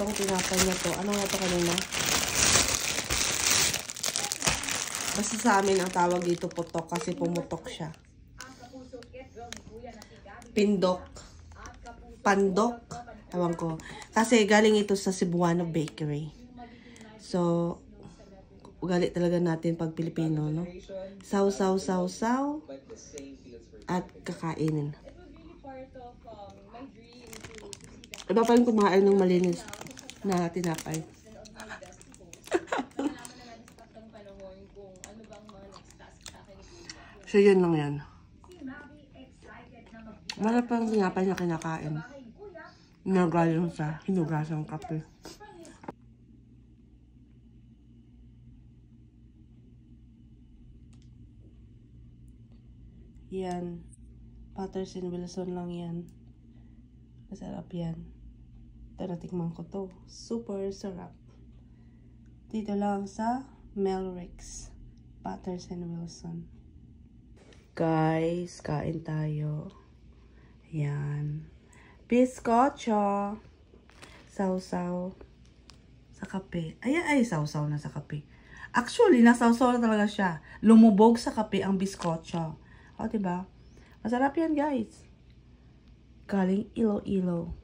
tong tinapay na to. Ano nga to kanina? Basta sa amin ang tawag dito putok kasi pumutok siya. Pindok. Pandok. Ewan ko. Kasi galing ito sa Cebuano Bakery. So, ugali talaga natin pag Pilipino, no? Saw, at kakainin. Iba pa rin kumain ng malinis na tinapay. So, yun lang yan. Marap pang tinapay na kinakain. Nagaling sa hinugasang kape. Yan. Patterson Wilson lang yan. Masarap yan. Ito, natikman ko to. Super sarap. Dito lang sa Melrix. Patterson Wilson. Guys, kain tayo. Yan. Bizcocho. Sausaw. Sa kape. Ay, sausaw na sa kape. Actually, nasawsaw na talaga siya. Lumubog sa kape ang bizcocho. O, diba? Masarap yan, guys. Galing Iloilo.